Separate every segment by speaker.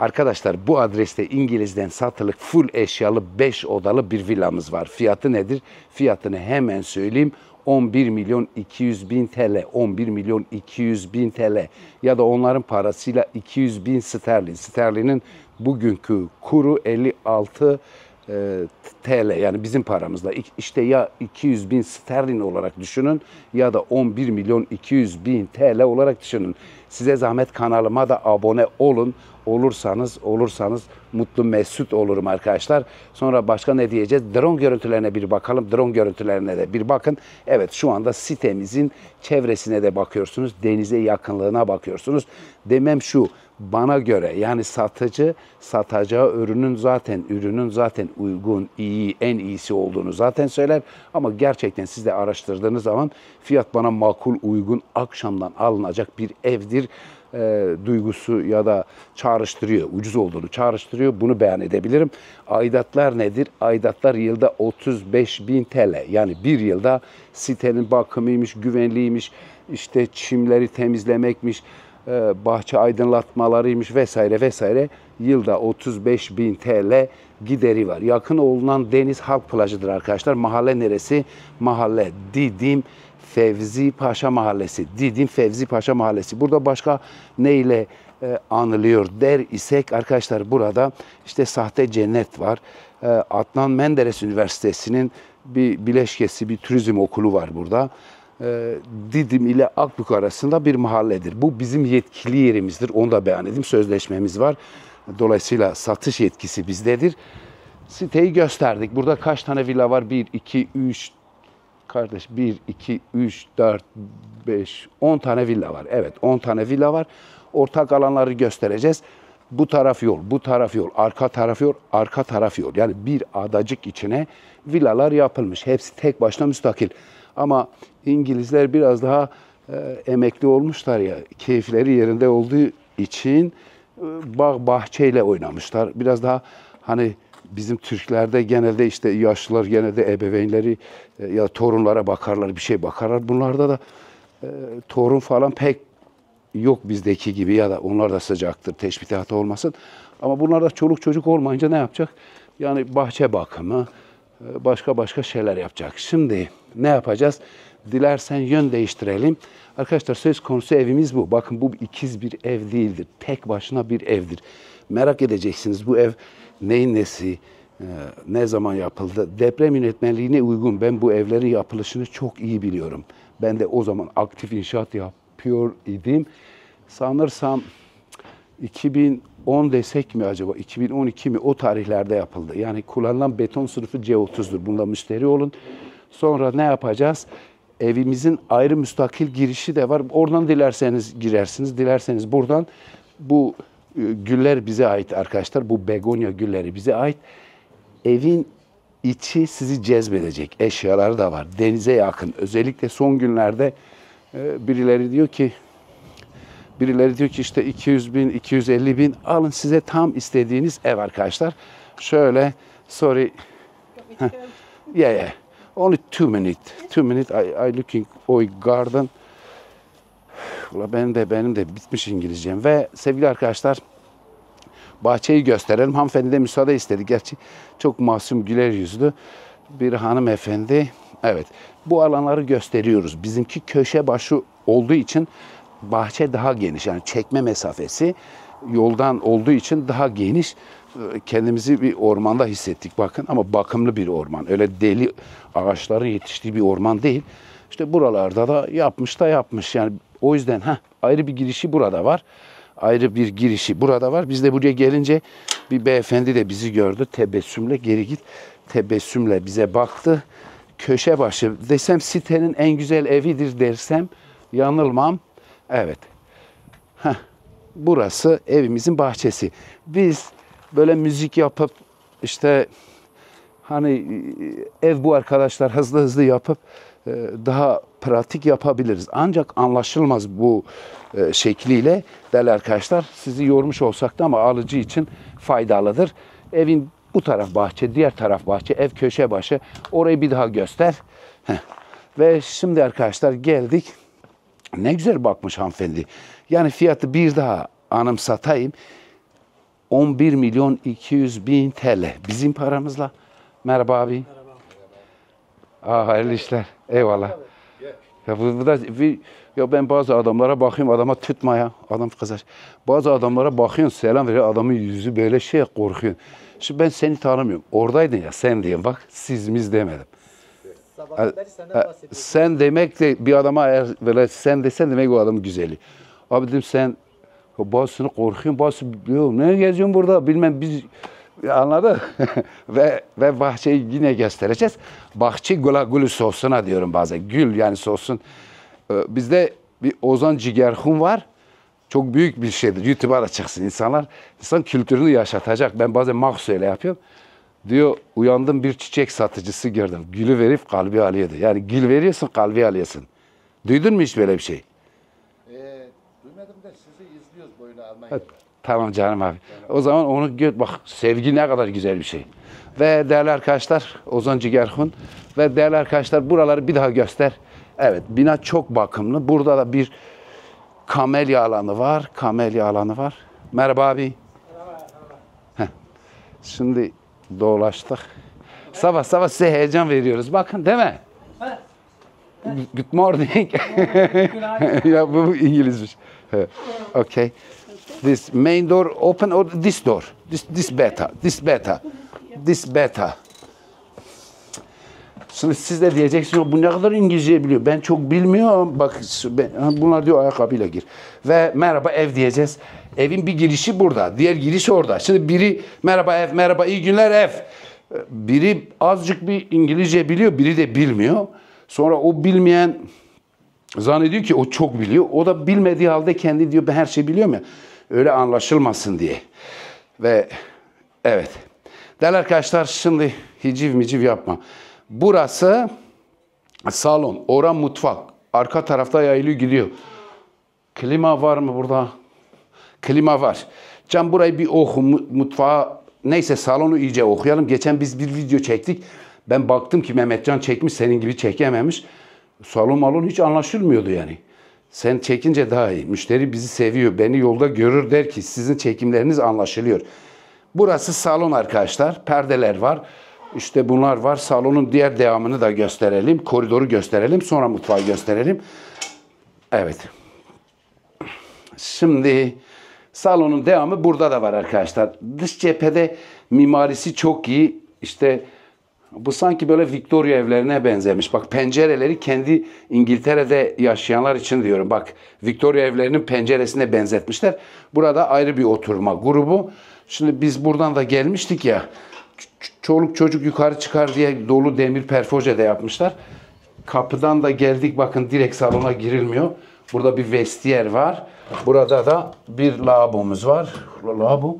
Speaker 1: Arkadaşlar bu adreste İngiliz'den satılık full eşyalı 5 odalı bir villamız var. Fiyatı nedir? Fiyatını hemen söyleyeyim. 11 milyon 200 bin TL, 11 milyon 200 bin TL ya da onların parasıyla 200 bin sterlin. Sterlinin bugünkü kuru 56 TL, yani bizim paramızda işte ya 200 bin sterlin olarak düşünün ya da 11 milyon 200 bin TL olarak düşünün. Size zahmet kanalıma da abone olun. Olursanız mutlu mesut olurum arkadaşlar. Sonra başka ne diyeceğiz? Drone görüntülerine bir bakalım. Drone görüntülerine de bir bakın. Evet, şu anda sitemizin çevresine de bakıyorsunuz. Denize yakınlığına bakıyorsunuz. Demem şu, bana göre yani satıcı satacağı ürünün zaten uygun, iyi, en iyisi olduğunu zaten söyler. Ama gerçekten siz de araştırdığınız zaman fiyat bana makul, uygun, akşamdan alınacak bir evdir duygusu ya da çağrıştırıyor. Ucuz olduğunu çağrıştırıyor. Bunu beyan edebilirim. Aidatlar nedir? Aidatlar yılda 35 bin TL. Yani bir yılda sitenin bakımıymış, güvenliğiymiş, işte çimleri temizlemekmiş, bahçe aydınlatmalarıymış vesaire vesaire. Yılda 35 bin TL gideri var. Yakın olunan deniz halk plajıdır arkadaşlar. Mahalle neresi? Mahalle Didim Fevzi Paşa Mahallesi. Didim Fevzi Paşa Mahallesi. Burada başka neyle anılıyor der isek arkadaşlar, burada işte Sahte Cennet var. Adnan Menderes Üniversitesi'nin bir bileşkesi, bir turizm okulu var burada. Didim ile Akbük arasında bir mahalledir. Bu bizim yetkili yerimizdir. Onu da beyan edeyim. Sözleşmemiz var. Dolayısıyla satış yetkisi bizdedir. Siteyi gösterdik. Burada kaç tane villa var? 1, 2, 3, kardeş 1, 2, 3, 4, 5, 10 tane villa var. Evet, 10 tane villa var. Ortak alanları göstereceğiz. Bu taraf yol, bu taraf yol, arka taraf yol, arka taraf yol. Yani bir adacık içine villalar yapılmış. Hepsi tek başına müstakil. Ama İngilizler biraz daha emekli olmuşlar ya, keyifleri yerinde olduğu için bağ bahçeyle oynamışlar. Biraz daha hani bizim Türklerde genelde işte yaşlılar genelde ebeveynleri ya torunlara bakarlar, bir şey bakarlar. Bunlarda da torun falan pek yok bizdeki gibi, ya da onlar da sıcaktır, teşbihatı olmasın. Ama bunlarda çoluk çocuk olmayınca ne yapacak? Yani bahçe bakımı, başka şeyler yapacak. Şimdi ne yapacağız? Dilersen yön değiştirelim. Arkadaşlar söz konusu evimiz bu. Bakın bu ikiz bir ev değildir. Tek başına bir evdir. Merak edeceksiniz bu ev neyin nesi, ne zaman yapıldı? Deprem yönetmeliğine uygun. Ben bu evlerin yapılışını çok iyi biliyorum. Ben de o zaman aktif inşaat yapıyor idim. Sanırsam 2010 desek mi acaba? 2012 mi? O tarihlerde yapıldı. Yani kullanılan beton sınıfı C30'dur. Bunda müşteri olun. Sonra ne yapacağız? Evimizin ayrı müstakil girişi de var. Oradan dilerseniz girersiniz. Dilerseniz buradan. Bu güller bize ait arkadaşlar. Bu begonya gülleri bize ait. Evin içi sizi cezbedecek. Eşyaları da var. Denize yakın. Özellikle son günlerde birileri diyor ki işte 200 bin, 250 bin alın size tam istediğiniz ev arkadaşlar. Şöyle, sorry. Yeah. Only 2 minutes. 2 minutes. I looking for garden. Benim de bitmiş İngilizcem. Ve sevgili arkadaşlar, bahçeyi gösterelim. Hanımefendi de müsaade istedi. Gerçi çok masum, güler yüzlü bir hanımefendi. Evet. Bu alanları gösteriyoruz. Bizimki köşe başı olduğu için bahçe daha geniş. Yani çekme mesafesi yoldan olduğu için daha geniş. Kendimizi bir ormanda hissettik bakın, ama bakımlı bir orman. Öyle deli ağaçların yetiştiği bir orman değil. İşte buralarda da yapmış. Yani o yüzden ayrı bir girişi burada var. Ayrı bir girişi burada var. Biz de buraya gelince bir beyefendi de bizi gördü. Tebessümle geri git. Tebessümle bize baktı. Köşe başı desem sitenin en güzel evidir dersem yanılmam. Evet. Burası evimizin bahçesi. Biz böyle müzik yapıp işte hani ev bu arkadaşlar hızlı yapıp daha pratik yapabiliriz. Ancak anlaşılmaz bu şekliyle değerli arkadaşlar. Sizi yormuş olsak da ama alıcı için faydalıdır. Evin bu taraf bahçe, diğer taraf bahçe, ev köşe başı. Orayı bir daha göster. Ve şimdi arkadaşlar geldik. Ne güzel bakmış hanımefendi. Yani fiyatı bir daha anımsatayım. 11 milyon 200 bin TL. Bizim paramızla. Merhaba abi. Merhaba. Hayırlı işler. Eyvallah. Ya bu da ya ben bazı adamlara bakıyorum, adama tutmaya, adam kızar. Bazı adamlara bakıyorsun, selam veriyor, adamın yüzü böyle korkuyorsun. Şimdi ben seni tanımıyorum. Oradaydın ya, sen diyeyim bak, siz demedim. Sen demek de bir adama eğer böyle sen desen demek o adamın güzeli. Abi dedim sen bazısını korkuyorsun, bazısı ne geziyorsun burada bilmem biz anladın. ve bahçeyi yine göstereceğiz. Bahçe gülü sosuna diyorum bazen. Gül yani sosun. Bizde bir Ozan Cigerhun var. Çok büyük bir şeydir. YouTube'a da çıksın insanlar. İnsan kültürünü yaşatacak. Ben bazen mahsus öyle yapıyorum. Diyor uyandım bir çiçek satıcısı gördüm. Gülü verip kalbi alıyordu. Yani gül veriyorsun kalbi alıyorsun. Duydun mu hiç böyle bir şey?
Speaker 2: Duymadım da sizi izliyoruz böyle Almanya'da.
Speaker 1: Tamam canım abi. O zaman onu gör. Bak sevgi ne kadar güzel bir şey. Ve değerli arkadaşlar Ozan Cigerhun ve değerli arkadaşlar buraları bir daha göster. Evet bina çok bakımlı. Burada da bir kamelya alanı var. Kamelya alanı var. Merhaba abi. Merhaba. Şimdi dolaştık. Sabah sabah size heyecan veriyoruz. Bakın değil mi? Good morning. Ya bu İngilizmiş. Okay. This main door open or this door? This beta. This beta. This beta. Şimdi siz de diyeceksiniz bu ne kadar İngilizce biliyor. Ben çok bilmiyorum. Bak bunlar diyor ayakkabıyla gir. Ve merhaba ev diyeceğiz. Evin bir girişi burada. Diğer giriş orada. Şimdi biri merhaba ev, merhaba iyi günler ev. Biri azıcık bir İngilizce biliyor, biri de bilmiyor. Sonra o bilmeyen zannediyor ki o çok biliyor. O da bilmediği halde kendi diyor ben her şeyi biliyorum ya. Öyle anlaşılmasın diye. Ve evet. Değerli arkadaşlar şimdi hiciv miciv yapma. Burası salon, ora mutfak. Arka tarafta yayılıyor gidiyor. Klima var mı burada? Klima var. Can burayı bir oku mutfağa. Neyse salonu iyice okuyalım. Geçen biz bir video çektik. Ben baktım ki Mehmetcan çekmiş senin gibi çekememiş. Salon malon hiç anlaşılmıyordu yani. Sen çekince daha iyi. Müşteri bizi seviyor. Beni yolda görür der ki sizin çekimleriniz anlaşılıyor. Burası salon arkadaşlar. Perdeler var. İşte bunlar var. Salonun diğer devamını da gösterelim. Koridoru gösterelim. Sonra mutfağı gösterelim. Evet. Şimdi salonun devamı burada da var arkadaşlar. Dış cephede mimarisi çok iyi. İşte bu sanki böyle Victoria evlerine benzemiş. Bak pencereleri kendi İngiltere'de yaşayanlar için diyorum. Bak Victoria evlerinin penceresine benzetmişler. Burada ayrı bir oturma grubu. Şimdi biz buradan da gelmiştik ya. Çoluk çocuk yukarı çıkar diye dolu demir perfoje de yapmışlar. Kapıdan da geldik bakın direkt salona girilmiyor. Burada bir vestiyer var. Burada da bir lavabomuz var. Lavabo.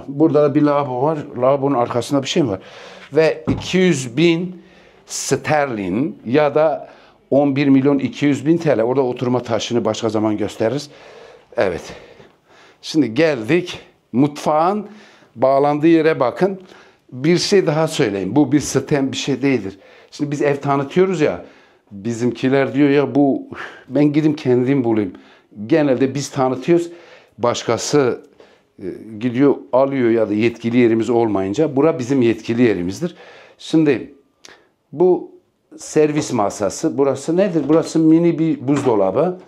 Speaker 1: Burada da bir lavabo var. Lavabonun arkasında bir şey mi var? Ve 200 bin sterlin ya da 11 milyon 200 bin TL. Orada oturma taşını başka zaman gösteririz. Evet. Şimdi geldik. Mutfağın bağlandığı yere bakın. Bir şey daha söyleyeyim. Bu bir sistem bir şey değildir. Şimdi biz ev tanıtıyoruz ya. Bizimkiler diyor ya bu ben gidip kendim bulayım. Genelde biz tanıtıyoruz. Başkası gidiyor alıyor ya da yetkili yerimiz olmayınca. Bura bizim yetkili yerimizdir. Şimdi bu servis masası. Burası nedir? Burası mini bir buzdolabı.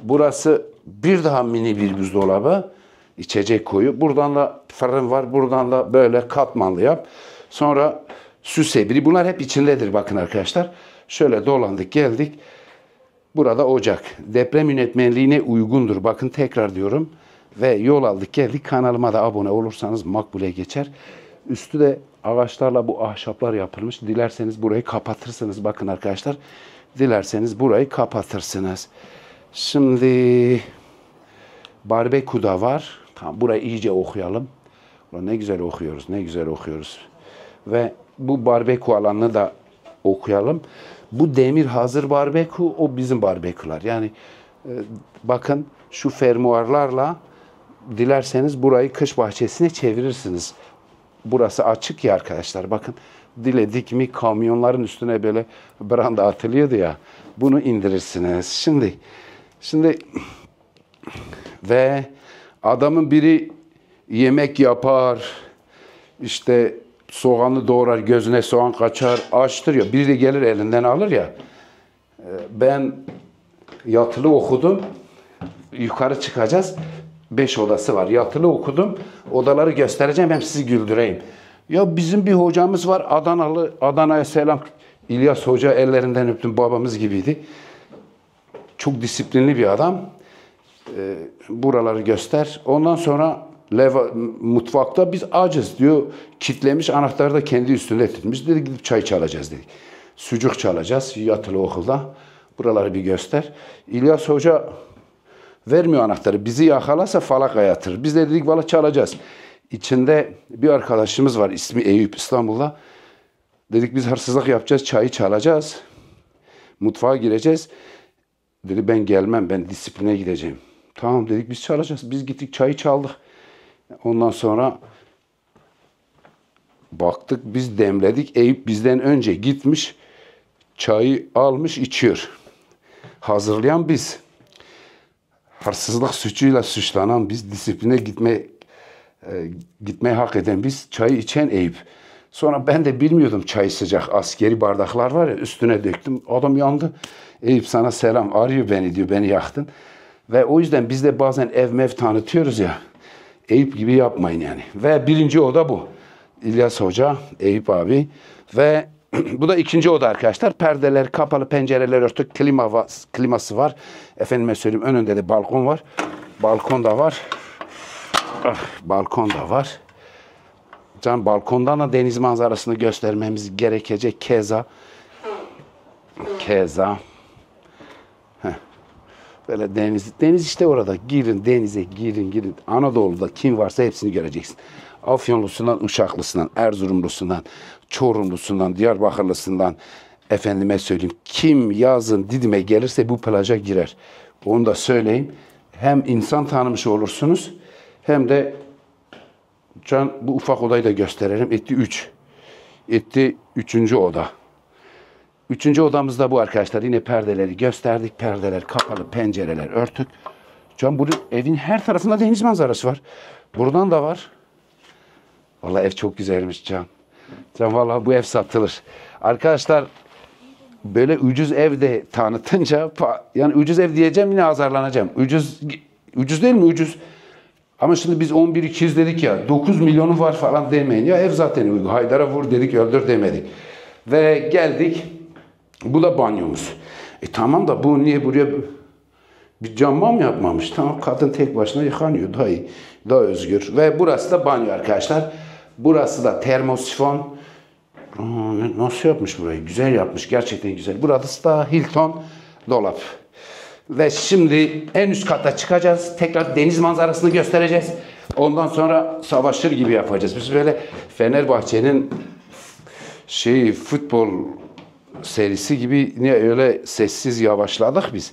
Speaker 1: Burası bir daha mini bir buzdolabı. İçecek koyu. Buradan da fırın var. Buradan da böyle katmanlı yap. Sonra süsebiri. Bunlar hep içindedir bakın arkadaşlar. Şöyle dolandık geldik. Burada ocak. Deprem yönetmenliğine uygundur. Bakın tekrar diyorum. Ve yol aldık geldik. Kanalıma da abone olursanız makbule geçer. Üstü de ağaçlarla bu ahşaplar yapılmış. Dilerseniz burayı kapatırsınız. Bakın arkadaşlar. Dilerseniz burayı kapatırsınız. Şimdi barbekü da var. Tamam, burayı iyice okuyalım. Ne güzel okuyoruz. Ne güzel okuyoruz. Ve bu barbekü alanını da okuyalım. Bu demir hazır barbekü, o bizim barbeküler. Yani bakın şu fermuarlarla dilerseniz burayı kış bahçesine çevirirsiniz. Burası açık ya arkadaşlar. Bakın diledik mi kamyonların üstüne böyle branda atılıyordu ya. Bunu indirirsiniz. Şimdi ve adamın biri yemek yapar, işte soğanı doğrar, gözüne soğan kaçar, açtır ya. Biri de gelir elinden alır ya. Ben yatılı okudum. Yukarı çıkacağız. 5 odası var. Yatılı okudum. Odaları göstereceğim. Hem sizi güldüreyim. Ya bizim bir hocamız var. Adanalı. Adana'ya selam. İlyas Hoca, ellerinden öptüm. Babamız gibiydi. Çok disiplinli bir adam. Buraları göster. Ondan sonra mutfakta biz acız diyor. Kitlemiş, anahtarı da kendi üstünde tutmuş. Dedi gidip çay çalacağız dedik. Sucuk çalacağız yatılı okulda. Buraları bir göster. İlyas Hoca vermiyor anahtarı. Bizi yakalarsa falaka yatırır. Biz de dedik valla çalacağız. İçinde bir arkadaşımız var. İsmi Eyüp, İstanbul'da. Dedik biz hırsızlık yapacağız. Çayı çalacağız. Mutfağa gireceğiz. Dedi ben gelmem. Ben disipline gideceğim. Tamam dedik biz çalacağız. Biz gittik çayı çaldık. Ondan sonra baktık biz demledik. Eyüp bizden önce gitmiş. Çayı almış içiyor. Hazırlayan biz. Hırsızlık suçuyla suçlanan biz. Disipline gitmeyi hak eden biz. Çayı içen Eyüp. Sonra ben de bilmiyordum çay sıcak. Askeri bardaklar var ya üstüne döktüm. Adam yandı. Eyüp sana selam. Arıyor beni diyor. Beni yaktın. Ve o yüzden biz de bazen ev mev tanıtıyoruz ya. Eyüp gibi yapmayın yani. Ve birinci oda bu. İlyas Hoca, Eyüp abi. Ve bu da ikinci oda arkadaşlar. Perdeler kapalı, pencereler örtük, kliması var. Efendime söyleyeyim önünde de balkon var. Balkon da var. Balkon da var. Can balkondan da deniz manzarasını göstermemiz gerekecek. Keza. Böyle deniz işte orada. Girin denize, girin. Anadolu'da kim varsa hepsini göreceksin. Afyonlusundan, Uşaklısından, Erzurumlusundan, Çorumlusundan, Diyarbakırlısından, efendime söyleyeyim. Kim yazın Didim'e gelirse bu plaja girer. Onu da söyleyeyim. Hem insan tanımış olursunuz, hem de can bu ufak odayı da gösterelim. Etti 3. Etti 3. oda. 3. odamız da bu arkadaşlar. Yine perdeleri gösterdik. Perdeler kapalı, pencereler örtük. Can bu evin her tarafında deniz manzarası var. Buradan da var. Vallahi ev çok güzelmiş Can. Can vallahi bu ev satılır. Arkadaşlar böyle ucuz ev de tanıtınca yani ucuz ev diyeceğim yine azarlanacağım. Ucuz değil mi? Ucuz. Ama şimdi biz 11.200 dedik ya 9 milyonu var falan demeyin. Ya ev zaten uygun. Haydar'a vur dedik öldür demedik. Ve geldik. Bu da banyomuz. Tamam da bu niye buraya bir camma mı yapmamış? Tamam kadın tek başına yıkanıyor. Daha iyi. Daha özgür. Ve burası da banyo arkadaşlar. Burası da termosifon. Nasıl yapmış burayı? Güzel yapmış. Gerçekten güzel. Burası da Hilton dolap. Ve şimdi en üst kata çıkacağız. Tekrar deniz manzarasını göstereceğiz. Ondan sonra savaşır gibi yapacağız. Biz böyle Fenerbahçe'nin futbol serisi gibi niye öyle sessiz yavaşladık biz.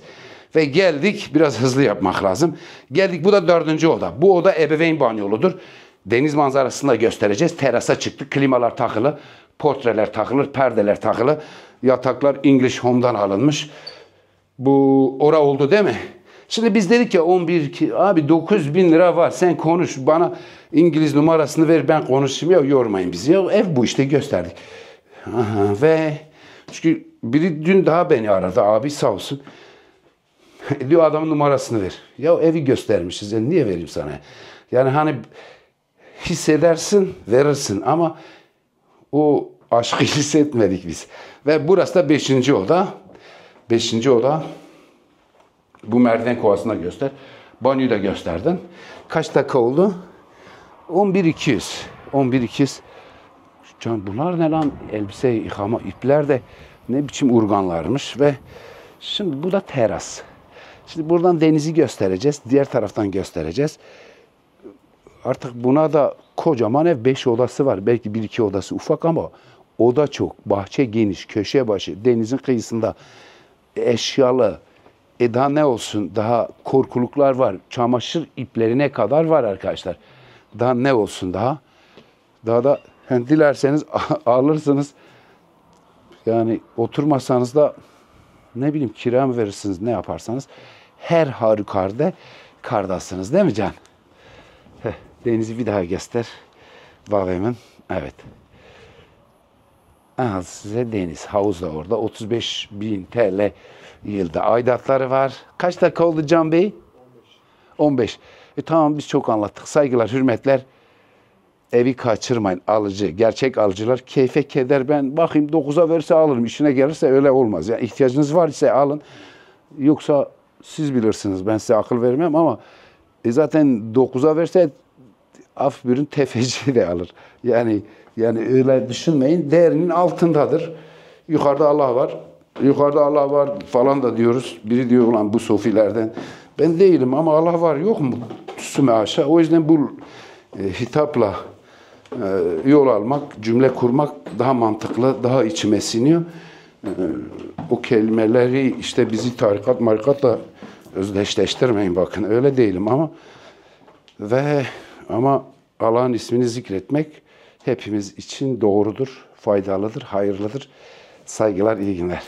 Speaker 1: Ve geldik. Biraz hızlı yapmak lazım. Geldik. Bu da 4. oda. Bu oda ebeveyn banyoludur. Deniz manzarasını da göstereceğiz. Terasa çıktık. Klimalar takılı. Portreler takılır. Perdeler takılı. Yataklar English Home'dan alınmış. Bu ora oldu değil mi? Şimdi biz dedik ya abi 9.000 lira var. Sen konuş. Bana İngiliz numarasını ver. Ben konuşayım. Ya yormayın bizi. Ya ev bu işte gösterdik. Ve çünkü biri dün daha beni aradı. Abi sağ olsun. Diyor adamın numarasını ver. Ya evi göstermişiz. Yani niye vereyim sana? Yani hani hissedersin, verirsin ama o aşkı hissetmedik biz. Ve burası da 5. oda. 5. oda. Bu merdiven kovasını da göster. Banyoyu da gösterdim. Kaç dakika oldu? 11.200. 11.200. Can bunlar ne lan? Elbise yıkama ipler de ne biçim urganlarmış ve şimdi bu da teras. Şimdi buradan denizi göstereceğiz. Diğer taraftan göstereceğiz. Artık buna da kocaman ev 5 odası var. Belki 1-2 odası ufak ama oda çok. Bahçe geniş, köşe başı, denizin kıyısında eşyalı. Daha ne olsun? Daha korkuluklar var. Çamaşır iplerine kadar var arkadaşlar. Daha ne olsun daha? Daha da dilerseniz alırsınız. Yani oturmasanız da ne bileyim kira mı verirsiniz ne yaparsanız her halükarda kardasınız değil mi Can? Denizi bir daha göster. Bakayım. Evet. Aha, size deniz. Havuz da orada. 35.000 TL yılda aidatları var. Kaç dakika oldu Can Bey? 15. Tamam biz çok anlattık. Saygılar, hürmetler. Evi kaçırmayın. Alıcı, gerçek alıcılar keyfe keder. Ben bakayım 9'a verirse alırım. İşine gelirse öyle olmaz. Yani ihtiyacınız var ise alın. Yoksa siz bilirsiniz. Ben size akıl vermem ama zaten 9'a verse af bir ürün tefeci de alır. Yani öyle düşünmeyin. Değerinin altındadır. Yukarıda Allah var. Yukarıda Allah var falan da diyoruz. Biri diyor ulan bu sofilerden. Ben değilim ama Allah var. Yok mu? Süme aşağı. O yüzden bu hitapla yol almak, cümle kurmak daha mantıklı, daha içime siniyor. O kelimeleri işte bizi tarikat marikatla özdeşleştirmeyin bakın. Öyle değilim ama Allah'ın ismini zikretmek hepimiz için doğrudur, faydalıdır, hayırlıdır. Saygılar, iyi günler.